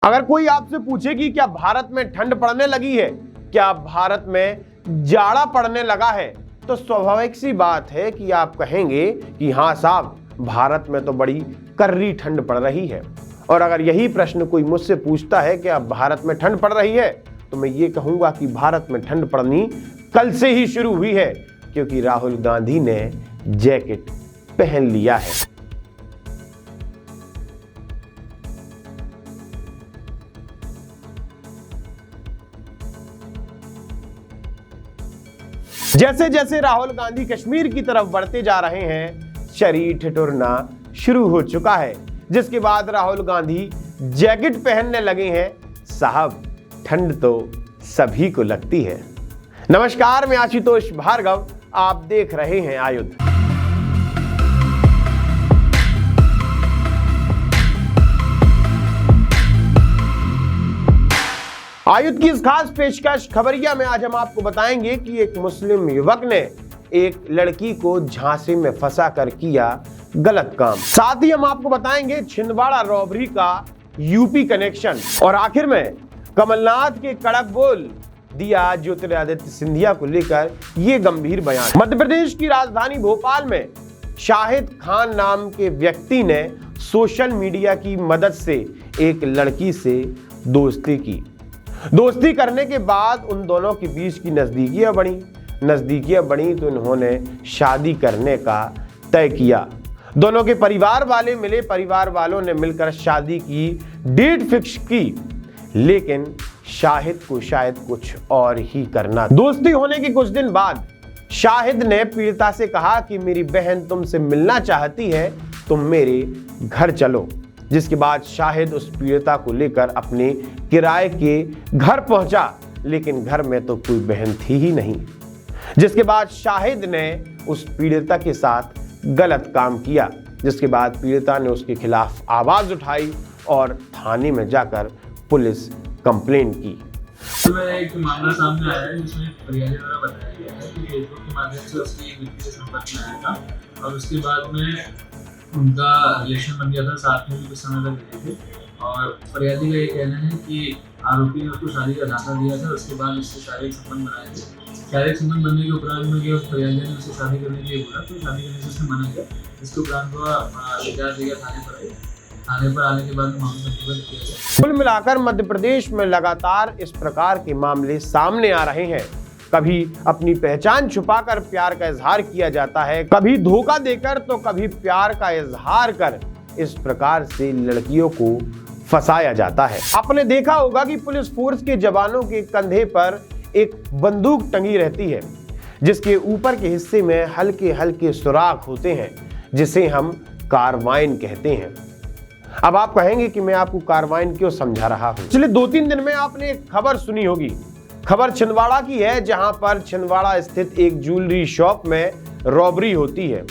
अगर कोई आपसे पूछे कि क्या भारत में ठंड पड़ने लगी है, क्या भारत में जाड़ा पड़ने लगा है, तो स्वाभाविक सी बात है कि आप कहेंगे कि हाँ साहब, भारत में तो बड़ी कर्री ठंड पड़ रही है। और अगर यही प्रश्न कोई मुझसे पूछता है कि अब भारत में ठंड पड़ रही है, तो मैं ये कहूंगा कि भारत में ठंड पड़नी कल से ही शुरू हुई है, क्योंकि राहुल गांधी ने जैकेट पहन लिया है। जैसे जैसे राहुल गांधी कश्मीर की तरफ बढ़ते जा रहे हैं, शरीर ठिठुरना शुरू हो चुका है, जिसके बाद राहुल गांधी जैकेट पहनने लगे हैं। साहब, ठंड तो सभी को लगती है। नमस्कार, मैं आशुतोष भार्गव, आप देख रहे हैं आयुध। आयुध की इस खास पेशकश खबरिया में आज हम आपको बताएंगे कि एक मुस्लिम युवक ने एक लड़की को झांसे में फंसा कर किया गलत काम। साथ ही हम आपको बताएंगे छिंदवाड़ा रॉबरी का यूपी कनेक्शन, और आखिर में कमलनाथ के कड़क बोल दिया ज्योतिरादित्य सिंधिया को लेकर ये गंभीर बयान। मध्य प्रदेश की राजधानी भोपाल में शाहिद खान नाम के व्यक्ति ने सोशल मीडिया की मदद से एक लड़की से दोस्ती करने के बाद उन दोनों के बीच की नजदीकियां बढ़ी तो इन्होंने शादी करने का तय किया। दोनों के परिवार वाले मिले, परिवार वालों ने मिलकर शादी की डेट फिक्स की, लेकिन शाहिद को शायद कुछ और ही करना। दोस्ती होने के कुछ दिन बाद शाहिद ने पीड़िता से कहा कि मेरी बहन तुमसे मिलना चाहती है, तुम मेरे घर चलो। जिसके बाद शाहिद उस पीड़िता को लेकर अपने किराए के घर पहुंचा, लेकिन घर में तो कोई बहन थी ही नहीं। जिसके बाद शाहिद ने उस पीड़िता के साथ गलत काम किया, जिसके बाद पीड़िता ने उसके खिलाफ आवाज उठाई और थाने में जाकर पुलिस कंप्लेंट की। एक मामला सामने आया है जिसमें फरियादी द्वारा बताया गया है कि फेसबुक के माध्यम से उसकी एक व्यक्ति के संपर्क में आया था और उसके बाद में उनका रिलेशन बन गया था, साथ में भी कुछ समय तक रहे थे। और फरियादी का ये कहना है कि आरोपी ने उसको शादी का झांसा दिया था, उसके बाद उससे शारीरिक संबंध बनाए थे। शारीरिक संबंध बनने के उपरांत में कि फरियादी ने उससे शादी करने के लिए बोला, तो शादी करने से उसने मना किया। इसके उपरांत वह शिकायत लेकर थाने पर आने के बाद मामले में किया गया। कुल मिलाकर मध्य प्रदेश में लगातार इस प्रकार के मामले सामने आ रहे हैं। कभी अपनी पहचान छुपाकर प्यार का इजहार किया जाता है, कभी धोखा देकर, तो कभी प्यार का इजहार कर इस प्रकार से लड़कियों को फंसाया जाता है। आपने देखा होगा कि पुलिस फोर्स के जवानों के कंधे पर एक बंदूक टंगी रहती है, जिसके ऊपर के हिस्से में हल्के हल्के सुराख होते हैं, जिसे हम कार्बाइन कहते हैं। अब आप कहेंगे कि मैं आपको कार्बाइन क्यों समझा रहा हूं। पिछले 2-3 दिन में आपने एक खबर सुनी होगी। खबर छिंदवाड़ा की है, जहां पर छिंदवाड़ा स्थित एक ज्वेलरी शॉप में रॉबरी होती है।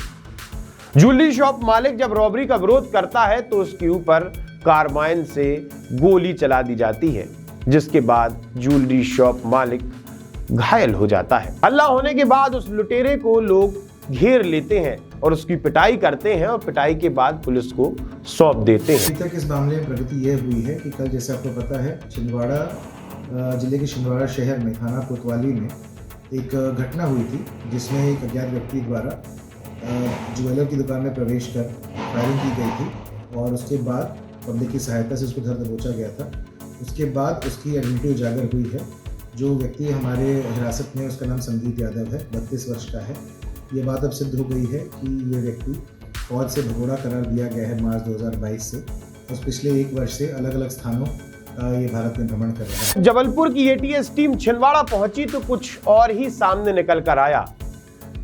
ज्वेलरी शॉप मालिक जब रॉबरी का विरोध करता है तो उसके ऊपर कार्बाइन से गोली चला दी जाती है, जिसके बाद ज्वेलरी शॉप मालिक घायल हो जाता है। हल्ला होने के बाद उस लुटेरे को लोग घेर लेते हैं और उसकी पिटाई करते हैं, और पिटाई के बाद पुलिस को सौंप देते हैं। अभी तक इस मामले में प्रगति यह हुई है कि कल, जैसे आपको पता है, छिंदवाड़ा जिले के छिंदवाड़ा शहर में थाना कोतवाली में एक घटना हुई थी, जिसमें एक अज्ञात व्यक्ति द्वारा ज्वेलर की दुकान में प्रवेश कर फायरिंग की गई थी और उसके बाद पब्लिक की सहायता से उसको धर दबोचा गया था। उसके बाद उसकी आइडेंटिटी उजागर हुई है। जो व्यक्ति हमारे हिरासत में, उसका नाम संदीप यादव है, 32 वर्ष का है। ये बात अब सिद्ध हो गई है कि ये व्यक्ति फौज से भगोड़ा करार दिया गया है मार्च 2022 से, और पिछले 1 वर्ष से अलग अलग स्थानों ये भारत में भ्रमण कर रहा है। जबलपुर की एटीएस टीम छिंदवाड़ा पहुंची तो कुछ और ही सामने निकल कर आया।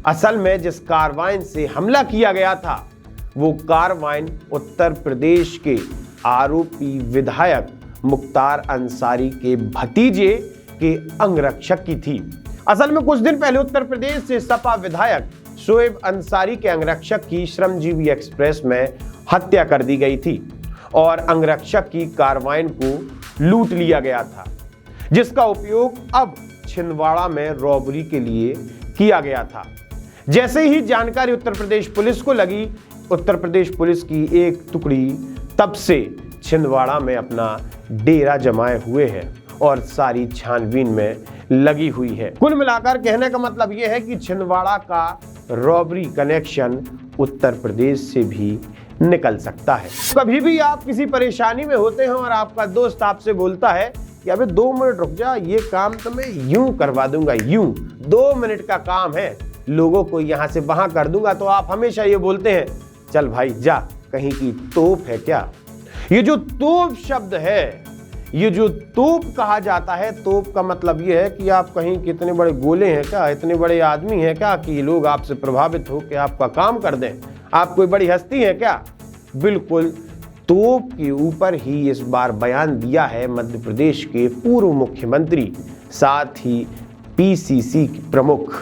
असल में जिस कार्बाइन से हमला किया गया था, वो कार्बाइन उत्तर प्रदेश के आरोपी विधायक मुख्तार अंसारी के भतीजे के अंगरक्षक की थी। असल में कुछ दिन पहले उत्तर प्रदेश से सपा विधायक शोएब अंसारी के अंगरक्षक की श्रमजीवी एक्सप्रेस में हत्या कर दी गई थी और अंगरक्षक की कार्बाइन को लूट लिया गया था, जिसका उपयोग अब छिंदवाड़ा में रॉबरी के लिए किया गया था। जैसे ही जानकारी उत्तर प्रदेश पुलिस को लगी, उत्तर प्रदेश पुलिस की एक टुकड़ी तब से छिंदवाड़ा में अपना डेरा जमाए हुए है और सारी छानबीन में लगी हुई है। कुल मिलाकर कहने का मतलब यह है कि छिंदवाड़ा का रॉबरी कनेक्शन उत्तर प्रदेश से भी निकल सकता है। कभी भी आप किसी परेशानी में होते हैं और आपका दोस्त आपसे बोलता है कि अबे 2 मिनट रुक जा, ये काम तो मैं यूं करवा दूंगा, यूं 2 मिनट का काम है, लोगों को यहां से वहां कर दूंगा, तो आप हमेशा ये बोलते हैं चल भाई जा, कहीं की तोप है क्या। ये जो तोप शब्द है, ये जो तोप कहा जाता है, तोप का मतलब ये है कि आप कहीं कितने बड़े गोले हैं क्या, इतने बड़े आदमी हैं क्या कि लोग आपसे प्रभावित हो के आपका काम कर दें, आप कोई बड़ी हस्ती है क्या। बिल्कुल तोप के ऊपर ही इस बार बयान दिया है मध्य प्रदेश के पूर्व मुख्यमंत्री साथ ही पीसीसी प्रमुख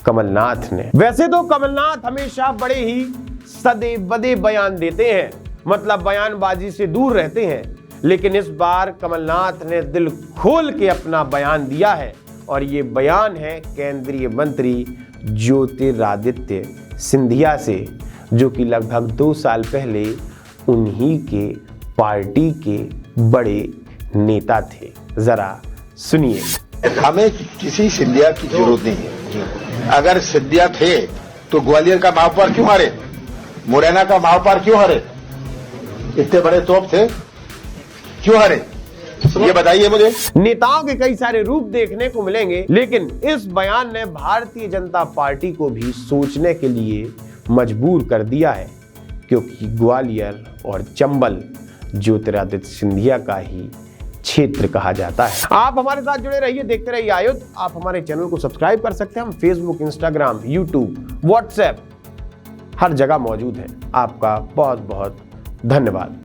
कमलनाथ ने। वैसे तो कमलनाथ हमेशा बड़े ही सदे बदे बयान देते हैं, मतलब बयानबाजी से दूर रहते हैं, लेकिन इस बार कमलनाथ ने दिल खोल के अपना बयान दिया है और ये बयान है केंद्रीय मंत्री ज्योतिरादित्य सिंधिया से, जो कि लगभग 2 साल पहले उन्हीं के पार्टी के बड़े नेता थे। जरा सुनिए। हमें किसी सिंधिया की जरूरत नहीं है। अगर सिंधिया थे तो ग्वालियर का महापौर क्यों हारे, मुरैना का महापौर क्यों हारे, इतने बड़े तोप थे क्यों हारे, ये बताइए मुझे। नेताओं के कई सारे रूप देखने को मिलेंगे, लेकिन इस बयान ने भारतीय जनता पार्टी को भी सोचने के लिए मजबूर कर दिया है, क्योंकि ग्वालियर और चंबल ज्योतिरादित्य सिंधिया का ही क्षेत्र कहा जाता है। आप हमारे साथ जुड़े रहिए, देखते रहिए आयुध। आप हमारे चैनल को सब्सक्राइब कर सकते हैं, हम फेसबुक, इंस्टाग्राम, यूट्यूब, व्हाट्सएप हर जगह मौजूद हैं। आपका बहुत बहुत धन्यवाद।